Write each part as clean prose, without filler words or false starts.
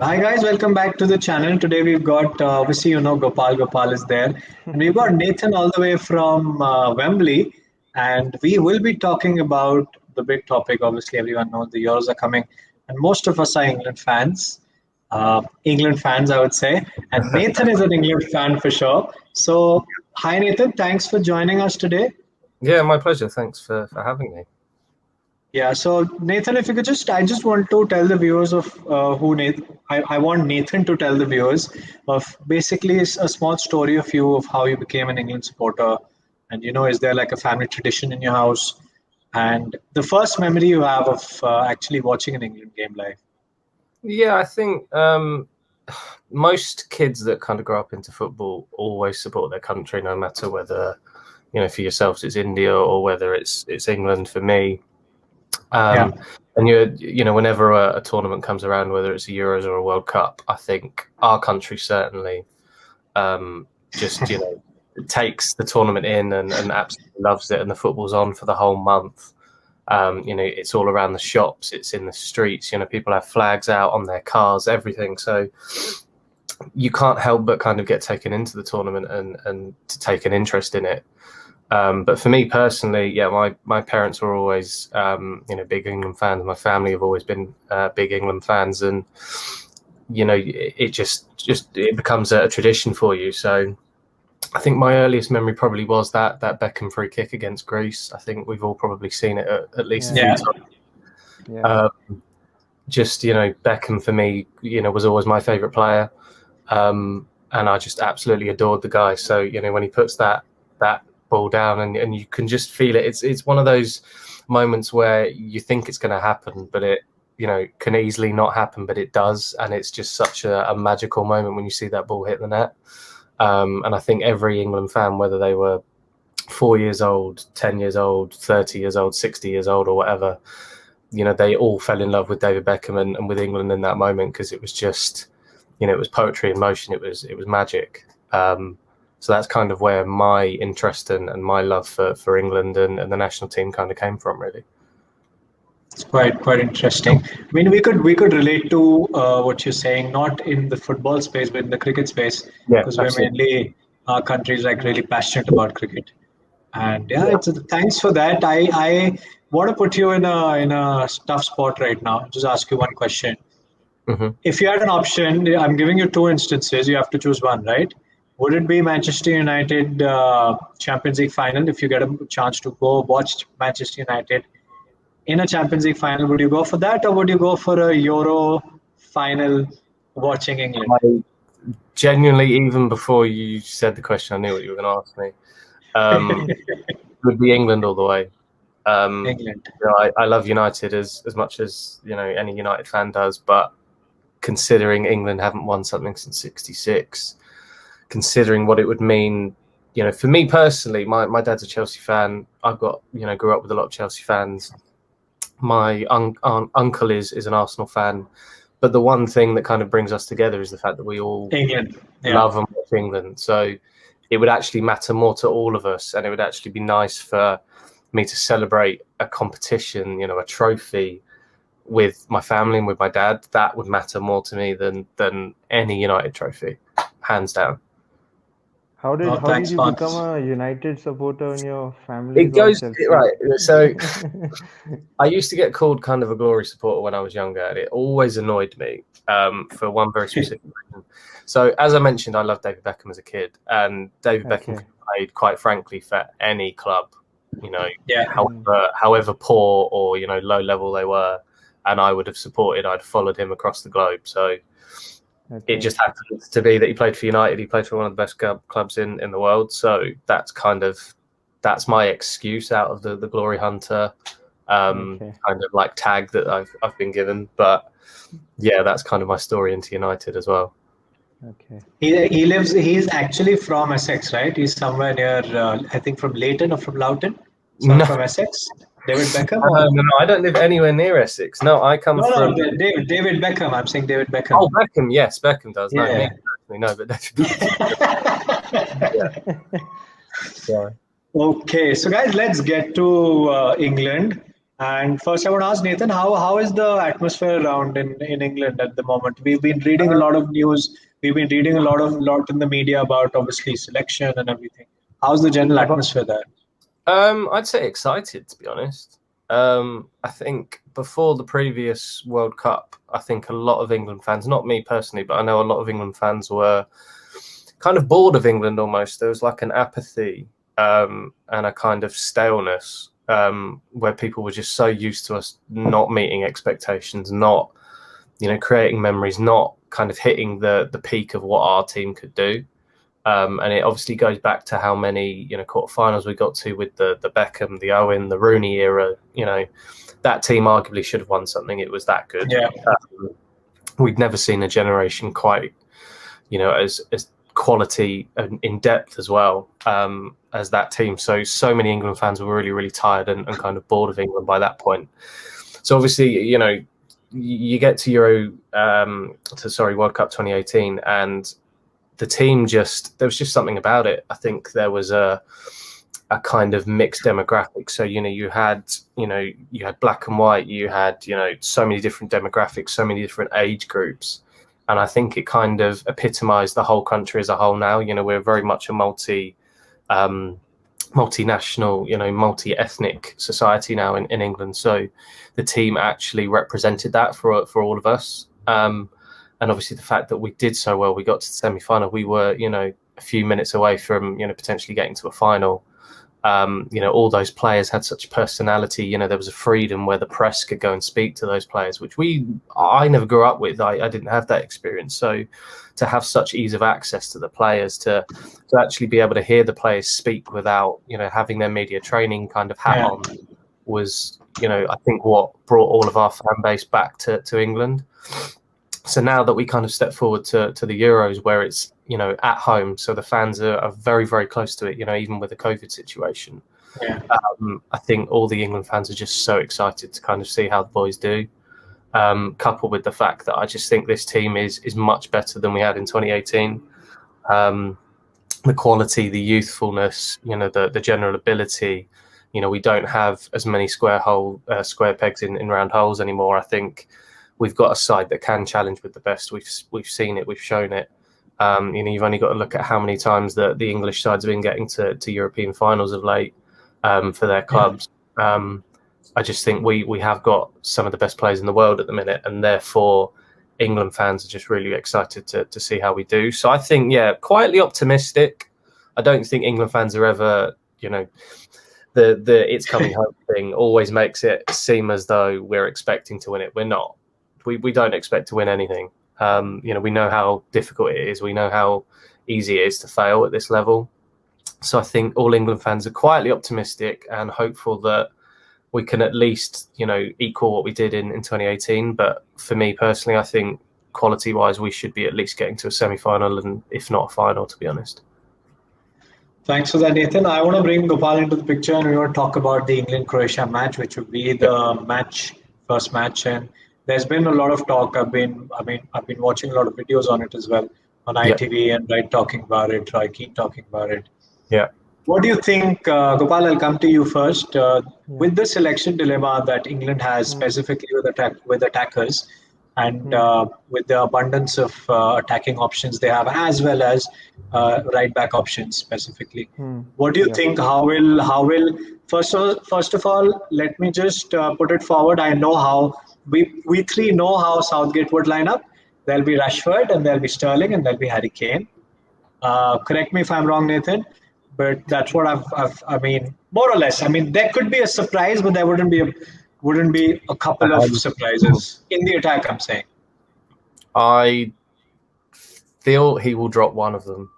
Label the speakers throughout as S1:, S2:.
S1: Hi guys, welcome back to the channel. Today we've got obviously Gopal. Gopal is there, and we've got Nathan all the way from Wembley, and we will be talking about the big topic. Obviously, everyone knows the Euros are coming, and most of us are England fans, I would say, and Nathan is an England fan for sure. So, hi Nathan, thanks for joining us today.
S2: Yeah, my pleasure. Thanks for having me.
S1: Yeah, so Nathan, if you could I just want to tell the viewers of who Nathan, I want Nathan to tell the viewers of basically a small story of you, of how you became an England supporter. And, is there like a family tradition in your house? And the first memory you have of actually watching an England game live?
S2: Yeah, I think most kids that kind of grow up into football always support their country, no matter whether, for yourselves it's India or whether it's England for me.
S1: Yeah.
S2: And whenever a tournament comes around, whether it's a Euros or a World Cup, I think our country certainly just takes the tournament in and absolutely loves it, and the football's on for the whole month. It's all around the shops, it's in the streets. People have flags out on their cars, everything. So you can't help but kind of get taken into the tournament and to take an interest in it. But for me personally, yeah, my parents were always, big England fans. My family have always been big England fans, and it becomes a tradition for you. So I think my earliest memory probably was that Beckham free kick against Greece. I think we've all probably seen it at least a few times.
S3: Yeah.
S2: Beckham for me, was always my favourite player, and I just absolutely adored the guy. So when he puts that ball down and you can just feel it. It's one of those moments where you think it's going to happen, but it can easily not happen, but it does, and it's just such a magical moment when you see that ball hit the net. And I think every England fan, whether they were 4 years old, 10 years old, 30 years old, 60 years old, or whatever, they all fell in love with David Beckham and with England in that moment, because it was just, it was poetry in motion. It was magic. So that's kind of where my interest and my love for England and the national team kind of came from, really.
S1: It's quite interesting. I mean, we could relate to what you're saying, not in the football space, but in the cricket space, because we're mainly our country is like really passionate about cricket. And thanks for that. I want to put you in a tough spot right now. Just ask you one question.
S2: Mm-hmm.
S1: If you had an option, I'm giving you two instances. You have to choose one, right? Would it be Manchester United Champions League final? If you get a chance to go watch Manchester United in a Champions League final, would you go for that, or would you go for a Euro final watching England?
S2: Genuinely, even before you said the question, I knew what you were going to ask me. It would be England all the way.
S1: England.
S2: I love United as much as any United fan does, but considering England haven't won something since '66. Considering what it would mean, for me personally, my dad's a Chelsea fan. I've got, grew up with a lot of Chelsea fans. My uncle is an Arsenal fan. But the one thing that kind of brings us together is the fact that we all love and watch England. So it would actually matter more to all of us, and it would actually be nice for me to celebrate a competition, a trophy with my family and with my dad. That would matter more to me than any United trophy, hands down.
S3: How did you become a United supporter in your family?
S2: It goes right. So I used to get called kind of a glory supporter when I was younger, and it always annoyed me for one very specific reason. So as I mentioned, I loved David Beckham as a kid, and David Beckham played, quite frankly, for any club, however poor or low level they were, and I would have supported. I'd followed him across the globe. So. It just happens to be that he played for United. He played for one of the best clubs in the world. So that's my excuse out of the glory hunter kind of like tag that I've been given. But yeah, that's kind of my story into United as well.
S3: Okay.
S1: He's actually from Essex, right? He's somewhere near, I think from Leighton or from Loughton. So from Essex. David Beckham?
S2: No, I don't live anywhere near Essex. No, I come from...
S1: David Beckham. I'm saying David Beckham.
S2: Oh, Beckham, yes, Beckham does.
S1: Yeah.
S2: No, me personally, no, but
S1: Okay, so guys, let's get to England. And first, I want to ask Nathan, how is the atmosphere around in England at the moment? We've been reading a lot of news. We've been reading a lot in the media about obviously selection and everything. How's the general atmosphere there?
S2: I'd say excited, to be honest. I think before the previous World Cup, I think a lot of England fans, not me personally, but I know a lot of England fans were kind of bored of England almost. There was like an apathy and a kind of staleness where people were just so used to us not meeting expectations, not, creating memories, not kind of hitting the peak of what our team could do. And it obviously goes back to how many, quarterfinals we got to with the Beckham, the Owen, the Rooney era. That team arguably should have won something. It was that good.
S1: Yeah.
S2: We'd never seen a generation quite, as quality and in depth as well as that team. So many England fans were really, really tired and kind of bored of England by that point. So obviously, you get to World Cup 2018 and the team there was just something about it. I think there was a kind of mixed demographic. So, you had black and white, you had, so many different demographics, so many different age groups. And I think it kind of epitomized the whole country as a whole now. We're very much a multinational, multi-ethnic society now in England. So the team actually represented that for all of us. And obviously the fact that we did so well, we got to the semi-final, we were, a few minutes away from, potentially getting to a final. All those players had such personality. There was a freedom where the press could go and speak to those players, which I never grew up with. I didn't have that experience. So to have such ease of access to the players, to actually be able to hear the players speak without, having their media training kind of hat on was, I think what brought all of our fan base back to England. So now that we kind of step forward to the Euros where it's, at home, so the fans are very, very close to it, even with the COVID situation.
S1: Yeah.
S2: I think all the England fans are just so excited to kind of see how the boys do, coupled with the fact that I just think this team is much better than we had in 2018. The quality, the youthfulness, the general ability, we don't have as many square pegs in round holes anymore. I think we've got a side that can challenge with the best. We've seen it, we've shown it. You've only got to look at how many times the English sides have been getting to European finals of late for their clubs. I just think we have got some of the best players in the world at the minute, and therefore England fans are just really excited to see how we do. So I think, quietly optimistic. I don't think England fans are ever, the it's coming home thing always makes it seem as though we're expecting to win it. We're not. We don't expect to win anything. We know how difficult it is. We know how easy it is to fail at this level. So I think all England fans are quietly optimistic and hopeful that we can at least, equal what we did in 2018. But for me personally, I think quality-wise, we should be at least getting to a semi-final and if not a final, to be honest.
S1: Thanks for that, Nathan. I want to bring Gopal into the picture and we want to talk about the England-Croatia match, which would be the first match. And there's been a lot of talk. I've been watching a lot of videos on it as well on ITV and Right talking about it, Roy Keane talking about it.
S2: Yeah.
S1: What do you think, Gopal? I'll come to you first. With the selection dilemma that England has, specifically with attackers, and with the abundance of attacking options they have, as well as right back options specifically. What do you think? How will first of all, let me just put it forward. I know how we three know how Southgate would line up. There'll be Rashford, and there'll be Sterling, and there'll be Harry Kane. Correct me if I'm wrong, Nathan, but that's what I mean, more or less. I mean, there could be a surprise, but there wouldn't be a couple of surprises in the attack, I'm saying.
S2: I feel he will drop one of them.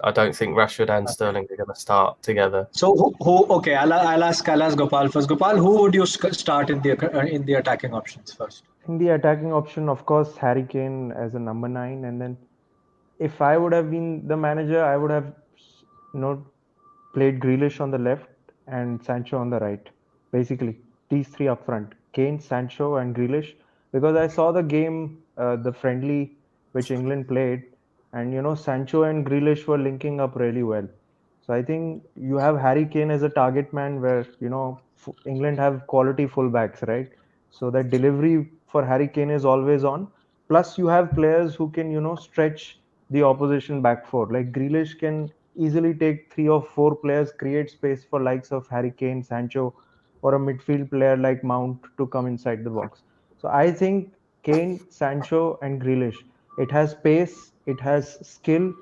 S2: I don't think Rashford and Sterling are going to start together.
S1: So who? Okay, I'll ask Gopal first. Gopal, who would you start in the attacking options first?
S3: In the attacking option, of course, Harry Kane as a number 9, and then if I would have been the manager, I would have played Grealish on the left and Sancho on the right. Basically, these three up front: Kane, Sancho, and Grealish. Because I saw the game, the friendly which England played, and Sancho and Grealish were linking up really well. So I think you have Harry Kane as a target man where England have quality fullbacks, right? So that delivery for Harry Kane is always on. Plus, you have players who can, stretch the opposition back four. Like Grealish can easily take 3 or 4 players, create space for likes of Harry Kane, Sancho, or a midfield player like Mount to come inside the box. So I think Kane, Sancho, and Grealish. It has pace, it has skill,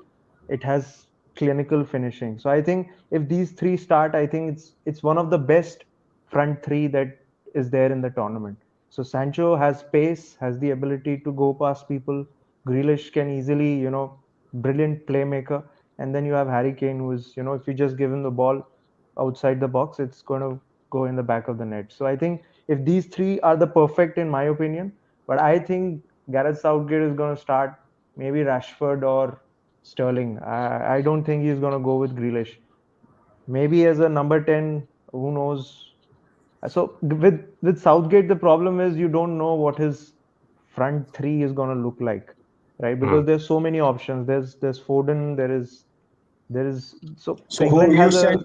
S3: it has clinical finishing. So I think if these three start, I think it's one of the best front three that is there in the tournament. So Sancho has pace, has the ability to go past people. Grealish can easily, brilliant playmaker. And then you have Harry Kane, who is, if you just give him the ball outside the box, it's going to go in the back of the net. So I think if these three are the perfect, in my opinion, but I think Gareth Southgate is going to start maybe Rashford or Sterling. I don't think he's going to go with Grealish. Maybe as a number 10, who knows? So with Southgate, the problem is you don't know what his front three is going to look like, right? Because there's so many options. There's Foden. There is so
S1: So who
S3: England
S1: you
S3: has
S1: said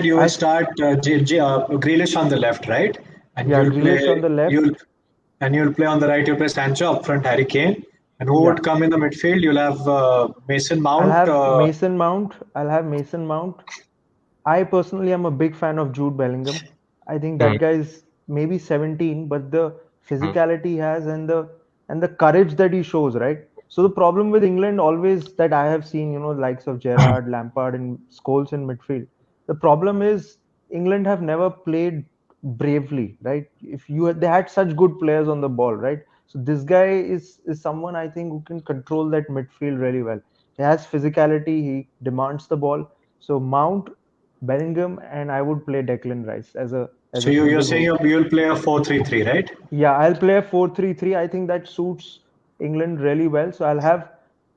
S3: a
S1: you will
S3: I
S1: start Grealish on the left, right? And
S3: yeah, Grealish on the
S1: you'll
S3: left.
S1: you'll play on the right. You'll play Sancho up front, Harry Kane, and who
S3: Yeah,
S1: would come in the midfield? You'll have Mason
S3: I'll
S1: Mount.
S3: have Mason Mount. I'll have Mason Mount. I personally am a big fan of Jude Bellingham. I think that guy is maybe 17, but the physicality he has and the courage that he shows, right? So the problem with England always that I have seen, likes of Gerrard, Lampard, and Scholes in midfield. The problem is England have never played bravely, right? If you they had such good players on the ball, right? So this guy is someone I think who can control that midfield really well. He has physicality. He demands the ball. So Mount, Bellingham, and I would play Declan Rice as
S1: So
S3: a
S1: you're
S3: single
S1: saying
S3: hook.
S1: you'll play a 4-3-3, right?
S3: Yeah, I'll play a 4-3-3. I think that suits England really well. So I'll have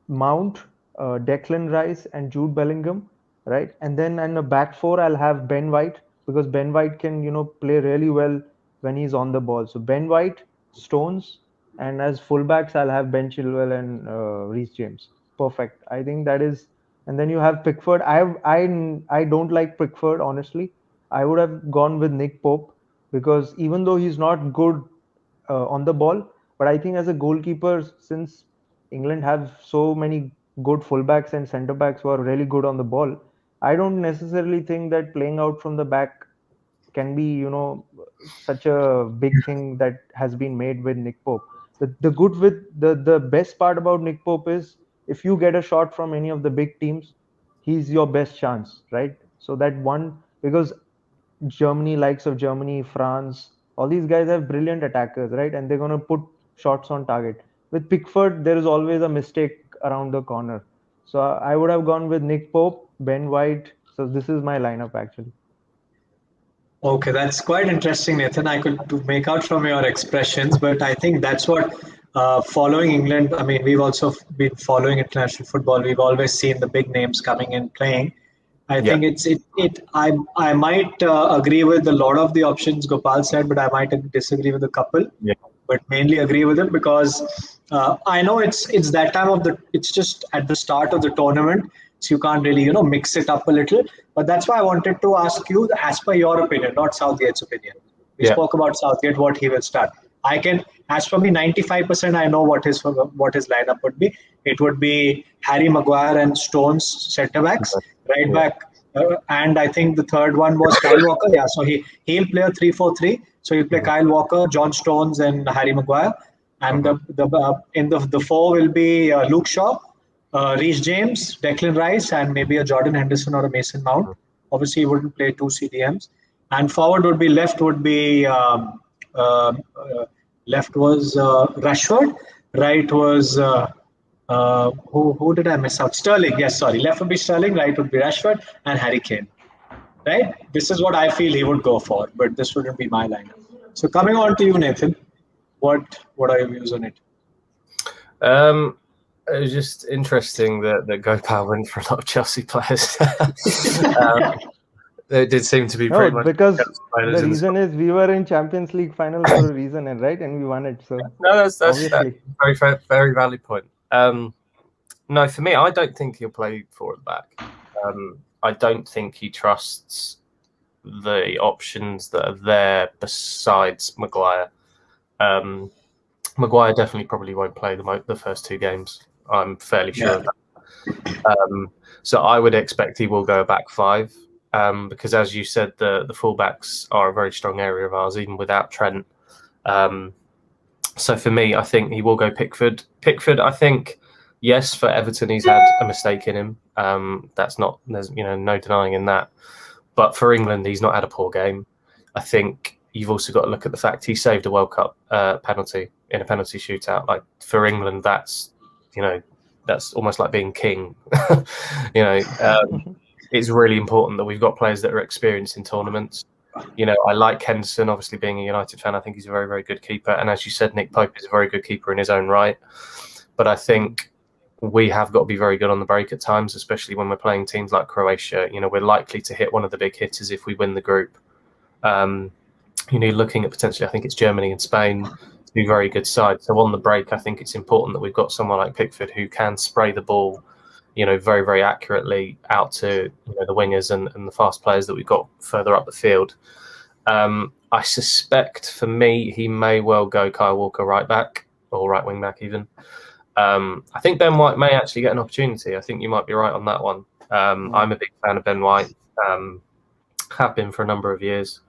S3: Mount, Declan Rice, and Jude Bellingham, right? And then in the back four, I'll have Ben White because Ben White can, play really well when he's on the ball. So Ben White, Stones, and as fullbacks, I'll have Ben Chilwell and Reece James. Perfect. I think that is. And then you have Pickford. I don't like Pickford honestly. I would have gone with Nick Pope because even though he's not good on the ball, but I think as a goalkeeper, since England have so many good fullbacks and centre backs who are really good on the ball, I don't necessarily think that playing out from the back can be, such a big thing that has been made with Nick Pope. The good with the best part about Nick Pope is if you get a shot from any of the big teams, he's your best chance, right? So that one because Germany, likes of Germany, France, all these guys have brilliant attackers, right? And they're going to put shots on target. With Pickford, there is always a mistake around the corner. So I would have gone with Nick Pope, Ben White. So this is my lineup actually.
S1: Okay, that's quite interesting, Nathan. I could make out from your expressions, but I think that's what following England. I mean, we've also been following international football. We've always seen the big names coming in playing. I think I might agree with a lot of the options Gopal said, but I might disagree with a couple.
S2: Yeah.
S1: But mainly agree with him because I know it's that time of the it's just at the start of the tournament, so you can't really mix it up a little. But that's why I wanted to ask you, as per your opinion, not Southgate's opinion. We spoke about Southgate, what he will start. I can, as for me, 95% I know what his lineup would be. It would be Harry Maguire and Stones centre backs, right back, and I think the third one was Kyle Walker. Yeah, so he'll play a 3-4-3. So he'll play Kyle Walker, John Stones, and Harry Maguire, and the four will be Luke Shaw, Reece James, Declan Rice, and maybe a Jordan Henderson or a Mason Mount. Obviously, he wouldn't play two CDMs. And forward would be left was Rashford, right was who did I miss out? Sterling. Yes, sorry. Left would be Sterling, right would be Rashford, and Harry Kane. Right. This is what I feel he would go for, but this wouldn't be my lineup. So coming on to you, Nathan. What are your views on it?
S2: It was just interesting that Gopal went for a lot of Chelsea players. It did seem to be pretty much
S3: because the reason is we were in Champions League final for a reason, and right, and we won it. So
S2: no, that's
S3: obviously
S2: very valid point. No, for me, I don't think he'll play forward back. I don't think he trusts the options that are there besides Maguire. Maguire definitely probably won't play the first 2 games. I'm fairly sure of that. So I would expect he will go back 5 because, as you said, the fullbacks are a very strong area of ours, even without Trent. So for me, I think he will go Pickford. Pickford, I think, yes, for Everton, he's had a mistake in him. There's no denying in that. But for England, he's not had a poor game. I think you've also got to look at the fact he saved a World Cup penalty in a penalty shootout. Like, for England, that's almost like being king. It's really important that we've got players that are experienced in tournaments. I like Henderson, obviously being a United fan. I think he's a very, very good keeper. And as you said, Nick Pope is a very good keeper in his own right. But I think we have got to be very good on the break at times, especially when we're playing teams like Croatia. We're likely to hit one of the big hitters if we win the group. Looking at potentially, I think it's Germany and Spain, two very good sides. So on the break, I think it's important that we've got someone like Pickford who can spray the ball, very, very accurately out to the wingers and the fast players that we've got further up the field. I suspect for me, he may well go Kyle Walker right back or right wing back even. I think Ben White may actually get an opportunity. I think you might be right on that one. I'm a big fan of Ben White, have been for a number of years.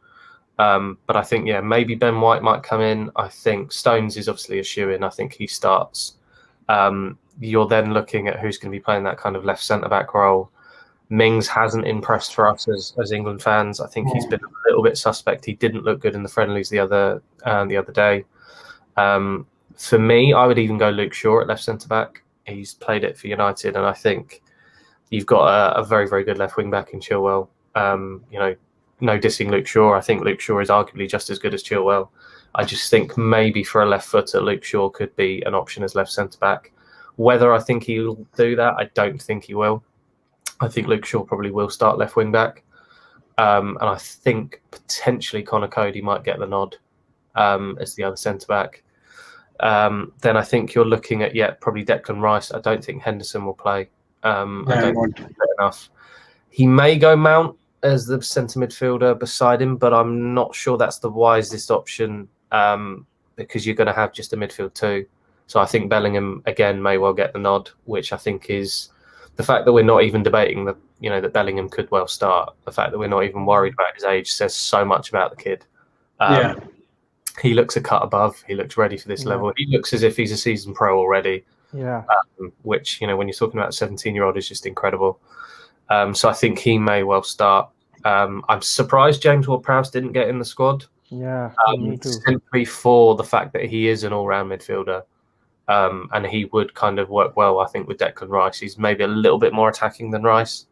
S2: But I think, maybe Ben White might come in. I think Stones is obviously a shoo-in. I think he starts. You're then looking at who's going to be playing that kind of left centre-back role. Mings hasn't impressed for us as England fans. I think he's been a little bit suspect. He didn't look good in the friendlies the other day. For me, I would even go Luke Shaw at left centre-back. He's played it for United, and I think you've got a very, very good left wing-back in Chilwell. No dissing Luke Shaw. I think Luke Shaw is arguably just as good as Chilwell. I just think maybe for a left footer, Luke Shaw could be an option as left centre-back. Whether I think he'll do that, I don't think he will. I think Luke Shaw probably will start left wing-back. And I think potentially Connor Cody might get the nod as the other centre-back. Then I think you're looking at, probably Declan Rice. I don't think Henderson will play. I don't think he's enough. He may go Mount as the centre midfielder beside him, but I'm not sure that's the wisest option because you're going to have just a midfield 2. So I think Bellingham, again, may well get the nod, which I think is the fact that we're not even debating that Bellingham could well start. The fact that we're not even worried about his age says so much about the kid. He looks a cut above. He looks ready for this level. He looks as if he's a seasoned pro already. Which, when you're talking about a 17-year-old is just incredible. So I think he may well start. I'm surprised James Ward-Prowse didn't get in the squad. Me too. Simply for the fact that he is an all-round midfielder. And he would kind of work well, I think, with Declan Rice. He's maybe a little bit more attacking than Rice.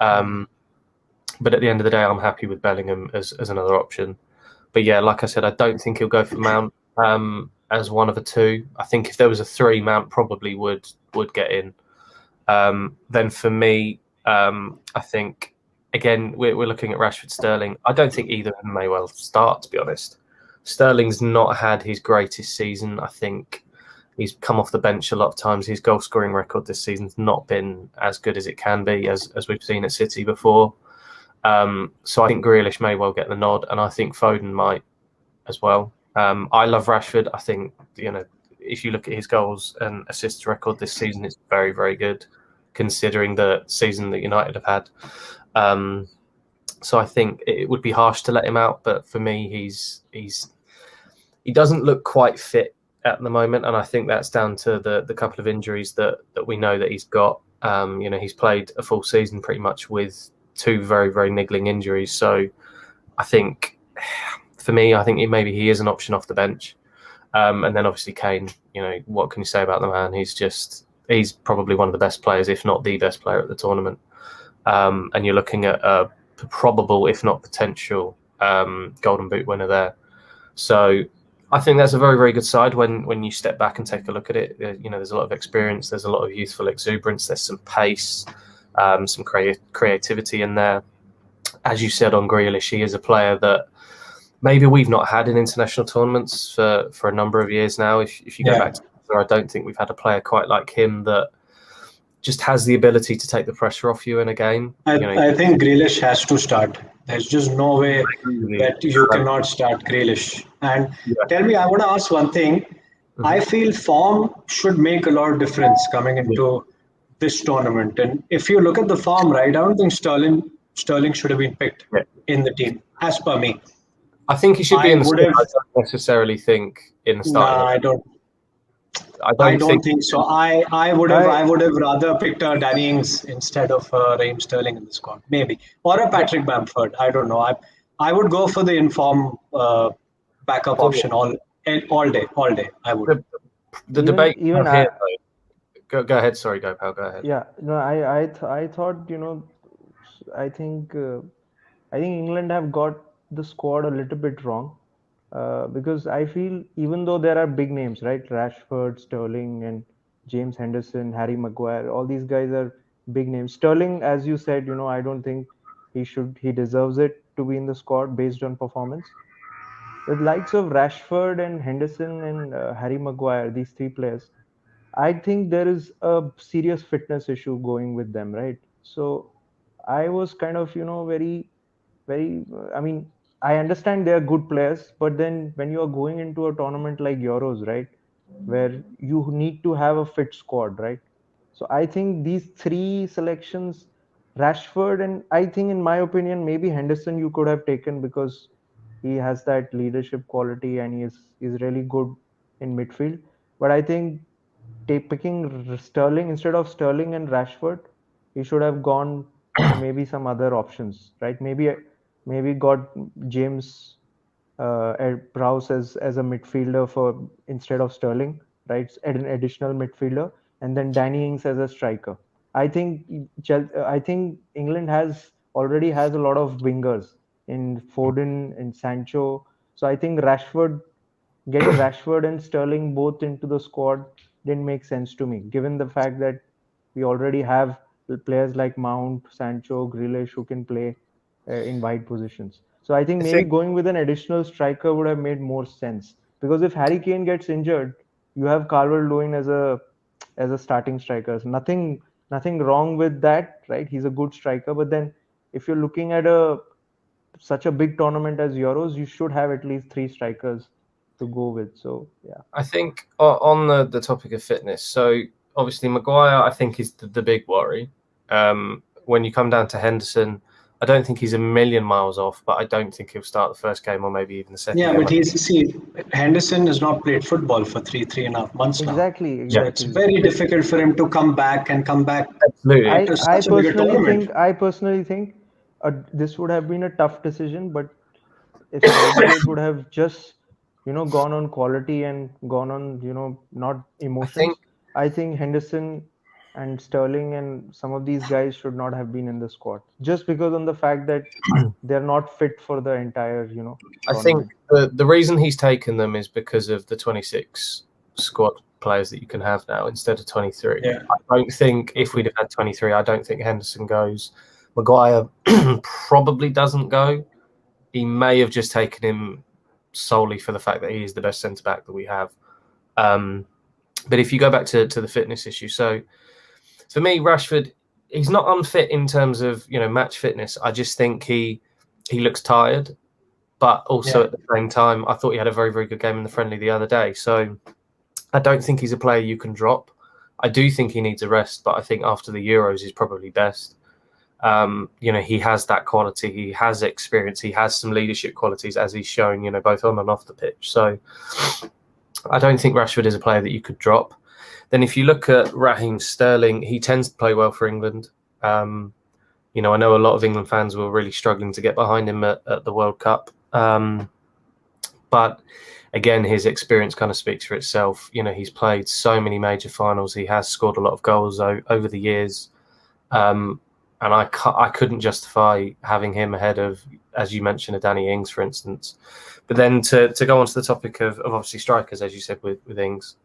S2: But at the end of the day, I'm happy with Bellingham as another option. But like I said, I don't think he'll go for Mount as one of the 2. I think if there was a 3, Mount probably would get in. Then for me, I think, again, we're looking at Rashford Sterling. I don't think either of them may well start, to be honest. Sterling's not had his greatest season. I think he's come off the bench a lot of times. His goal scoring record this season's not been as good as it can be, as we've seen at City before. So I think Grealish may well get the nod, and I think Foden might as well. I love Rashford. I think, if you look at his goals and assists record this season, it's very, very good, considering the season that United have had. So I think it would be harsh to let him out, but for me, he doesn't look quite fit at the moment, and I think that's down to the couple of injuries that we know that he's got. He's played a full season pretty much with 2 very, very niggling injuries. So I think, for me, I think maybe he is an option off the bench. And then obviously Kane, what can you say about the man? He's probably one of the best players, if not the best player at the tournament. And you're looking at a probable, if not potential, Golden Boot winner there. So I think that's a very, very good side when you step back and take a look at it. There's a lot of experience, there's a lot of youthful exuberance, there's some pace, some creativity in there. As you said on Grealish, he is a player that maybe we've not had in international tournaments for a number of years now. If you go back to I don't think we've had a player quite like him that just has the ability to take the pressure off you in a game.
S1: I think Grealish has to start. There's just no way that you cannot start Grealish. And tell me, I want to ask one thing. I feel form should make a lot of difference coming into this tournament. And if you look at the form, right, I don't think Sterling should have been picked in the team, as per me.
S2: I think he should be in the squad. I don't necessarily think in the starting.
S1: Nah, I don't think so. I would have rather picked Danny Ings instead of Raheem Sterling in the squad, maybe, or a Patrick Bamford. I don't know. I would go for the inform backup option all day. I would.
S2: The debate even here. Go ahead. Sorry, pal. Go ahead.
S3: Yeah, no, I thought, I think England have got the squad a little bit wrong. Because I feel even though there are big names, right? Rashford, Sterling, and James Henderson, Harry Maguire, all these guys are big names. Sterling, as you said, I don't think he deserves it to be in the squad based on performance. The likes of Rashford and Henderson and Harry Maguire, these three players, I think there is a serious fitness issue going with them, right? So I was kind of, very, I mean, I understand they are good players, but then when you are going into a tournament like Euros, right, where you need to have a fit squad, right? So I think these three selections, Rashford, and I think, in my opinion, maybe Henderson you could have taken because he has that leadership quality and he's really good in midfield. But I think picking Sterling instead of Sterling and Rashford, he should have gone for maybe some other options, right? Maybe got James Prowse as a midfielder for instead of Sterling, right? An additional midfielder, and then Danny Ings as a striker. I think England already has a lot of wingers in Foden and Sancho. So I think getting Rashford and Sterling both into the squad didn't make sense to me, given the fact that we already have players like Mount, Sancho, Grealish who can play in wide positions. So I think maybe going with an additional striker would have made more sense, because if Harry Kane gets injured, you have Calvert-Lewin as a starting striker. So nothing wrong with that, right? He's a good striker, but then if you're looking at such a big tournament as Euros, you should have at least three strikers to go with. So yeah,
S2: I think on the topic of fitness, so obviously Maguire I think is the big worry. When you come down to Henderson, I don't think he's a million miles off, but I don't think he'll start the first game or maybe even the second game.
S1: But Henderson has not played football for 3.5 months now.
S3: Exactly.
S1: So it's very difficult for him to come back.
S2: Absolutely.
S3: I personally think this would have been a tough decision, but if Southgate would have just gone on quality and gone on not emotions, I think Henderson and Sterling and some of these guys should not have been in the squad, just because on the fact that they're not fit for the entire tournament.
S2: I think the reason he's taken them is because of the 26 squad players that you can have now instead of 23.
S1: Yeah.
S2: I don't think if we'd have had 23, I don't think Henderson goes. Maguire probably doesn't go. He may have just taken him solely for the fact that he is the best centre-back that we have. But if you go back to the fitness issue, so for me, Rashford, he's not unfit in terms of match fitness. I just think he looks tired, but also at the same time, I thought he had a very, very good game in the friendly the other day. So I don't think he's a player you can drop. I do think he needs a rest, but I think after the Euros, he's probably best. He has that quality, he has experience, he has some leadership qualities, as he's shown, both on and off the pitch. So I don't think Rashford is a player that you could drop. Then if you look at Raheem Sterling, he tends to play well for England. I know a lot of England fans were really struggling to get behind him at the World Cup. But again, his experience kind of speaks for itself. He's played so many major finals. He has scored a lot of goals over the years. And I couldn't justify having him ahead of, as you mentioned, a Danny Ings, for instance. But then to go on to the topic of obviously strikers, as you said with Ings,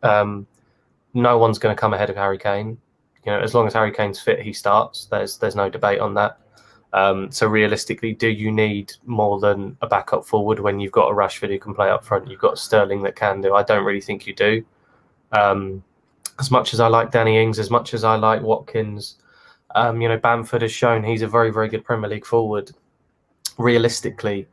S2: no one's going to come ahead of Harry Kane. As long as Harry Kane's fit, he starts. There's no debate on that. So realistically, do you need more than a backup forward when you've got a Rashford who can play up front? You've got Sterling that can do. I don't really think you do. As much as I like Danny Ings, as much as I like Watkins, Bamford has shown he's a very, very good Premier League forward. realistically,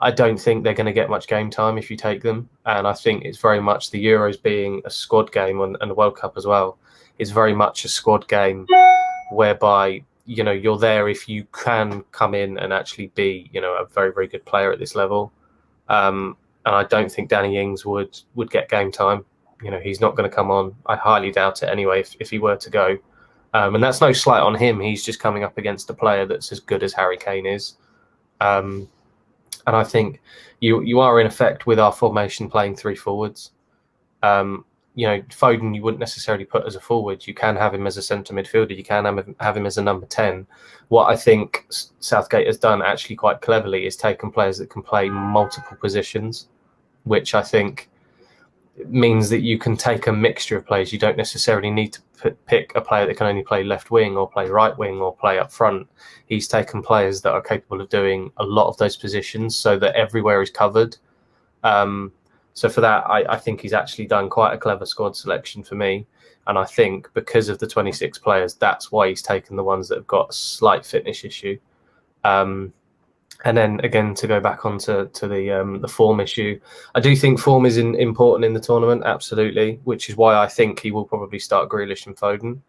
S2: I don't think they're going to get much game time if you take them. And I think it's very much the Euros being a squad game and the World Cup as well. It's very much a squad game whereby, you're there if you can come in and actually be, a very, very good player at this level. And I don't think Danny Ings would get game time. He's not going to come on. I highly doubt it anyway if he were to go. And that's no slight on him. He's just coming up against a player that's as good as Harry Kane is. And I think you are in effect with our formation playing three forwards. Foden you wouldn't necessarily put as a forward. You can have him as a centre midfielder. You can have him as a number 10. What I think Southgate has done actually quite cleverly is taken players that can play multiple positions, which I think means that you can take a mixture of players. You don't necessarily need to pick a player that can only play left wing or play right wing or play up front. He's taken players that are capable of doing a lot of those positions so that everywhere is covered. So for that, I think he's actually done quite a clever squad selection for me. And I think because of the 26 players, that's why he's taken the ones that have got a slight fitness issue. And then again, to go back onto the form issue, I do think form is important in the tournament, absolutely, which is why I think he will probably start Grealish and Foden.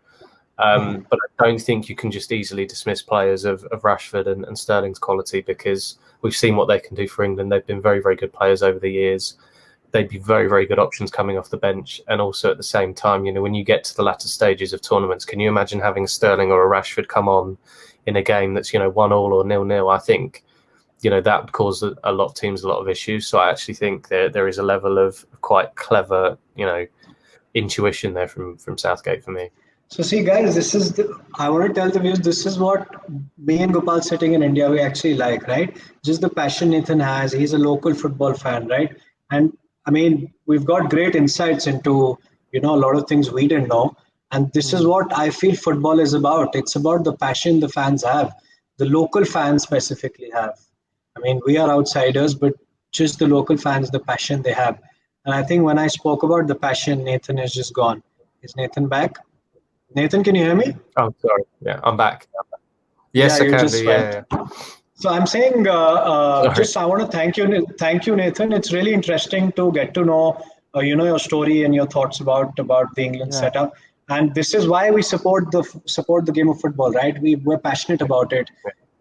S2: But I don't think you can just easily dismiss players of Rashford and Sterling's quality, because we've seen what they can do for England. They've been very, very good players over the years. They'd be very, very good options coming off the bench. And also at the same time, when you get to the latter stages of tournaments, can you imagine having a Sterling or a Rashford come on in a game that's, 1-1 or 0-0? I think, that would cause a lot of teams a lot of issues. So I actually think there is a level of quite clever, intuition there from Southgate for me.
S1: So see, guys, I want to tell the viewers, this is what me and Gopal sitting in India, we actually like, right? Just the passion Nathan has. He's a local football fan, right? And I mean, we've got great insights into, a lot of things we didn't know. And this is what I feel football is about. It's about the passion the fans have, the local fans specifically have. I mean, we are outsiders, but just the local fans, the passion they have. And I think when I spoke about the passion, Nathan is just gone. Is Nathan back? Nathan, can you hear me?
S2: Oh, sorry. Yeah, I'm back. Yes, I can do. Yeah.
S1: So I'm saying, just I want to thank you, Nathan. It's really interesting to get to know, your story and your thoughts about the England setup. And this is why we support the game of football, right? We're passionate about it,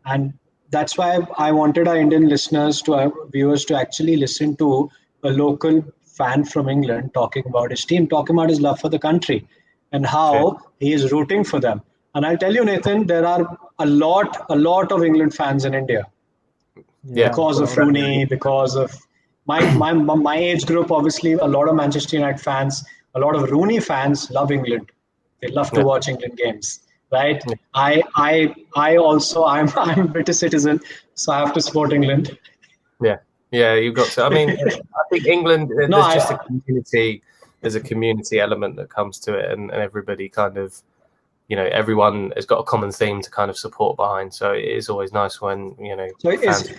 S1: and that's why I wanted our Indian listeners, to our viewers, to actually listen to a local fan from England talking about his team, talking about his love for the country, and how he is rooting for them. And I'll tell you, Nathan, there are a lot of England fans in India because of Rooney, because of my age group. Obviously, a lot of Manchester United fans, a lot of Rooney fans love England. They love to watch England games, right? I also I'm a British citizen, so I have to support England.
S2: Yeah, you've got to. I mean, I think England. There's a community. There's a community element that comes to it, and everybody kind of, everyone has got a common theme to kind of support behind. So it is always nice when,
S1: So it is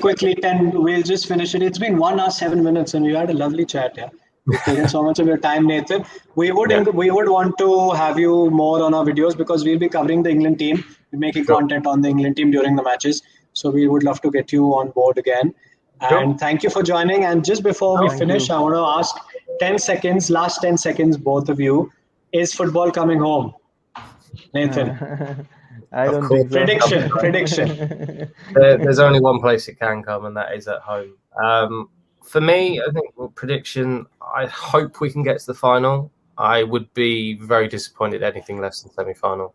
S1: quickly 10. We'll just finish it. It's been 1 hour 7 minutes, and we had a lovely chat. Yeah, we've taken so much of your time, Nathan. We would want to have you more on our videos, because we'll be covering the England team, making content on the England team during the matches. So we would love to get you on board again. And thank you for joining. And just before we finish, I want to ask 10 seconds, last 10 seconds, both of you, is football coming home? Nathan.
S3: I don't think so.
S1: Prediction.
S2: There's only one place it can come, and that is at home. For me, I think prediction, I hope we can get to the final. I would be very disappointed anything less than semi-final.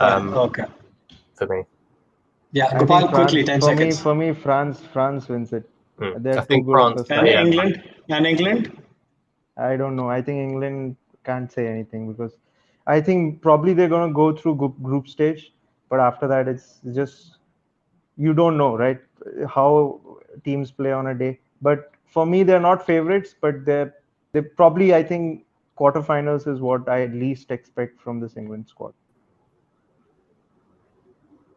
S1: Okay.
S2: For me.
S1: Yeah, Gopal, quickly, 10 seconds.
S3: For me, France wins it.
S2: I think France.
S1: And England?
S3: I don't know. I think England can't say anything, because I think probably they're going to go through group stage, but after that, it's just, you don't know, right, how teams play on a day. But for me, they're not favorites, but they probably, I think, quarterfinals is what I at least expect from this England squad.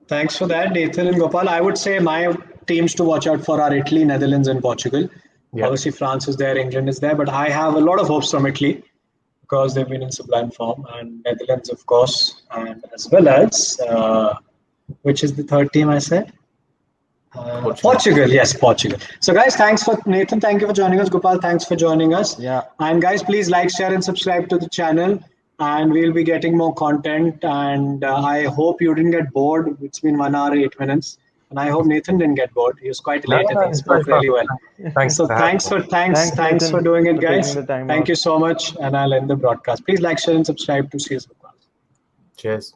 S1: Thanks for that, Nathan and Gopal. I would say my teams to watch out for are Italy, Netherlands, and Portugal. Obviously, France is there, England is there, but I have a lot of hopes from Italy, because they've been in sublime form, and Netherlands, of course, and as well as, which is the third team I said? Portugal, yes, Portugal. So, guys, thanks for Nathan. Thank you for joining us. Gopal, thanks for joining us.
S3: Yeah.
S1: And guys, please like, share, and subscribe to the channel. And we'll be getting more content. And I hope you didn't get bored. It's been 1 hour 8 minutes, and I hope Nathan didn't get bored. He was quite late and he spoke really well.
S2: Thanks.
S1: So thanks for
S3: Nathan,
S1: doing it, guys.
S3: taking the time
S1: Thank
S3: out.
S1: you so much, and I'll end the broadcast. Please like, share, and subscribe to CS.
S2: Cheers.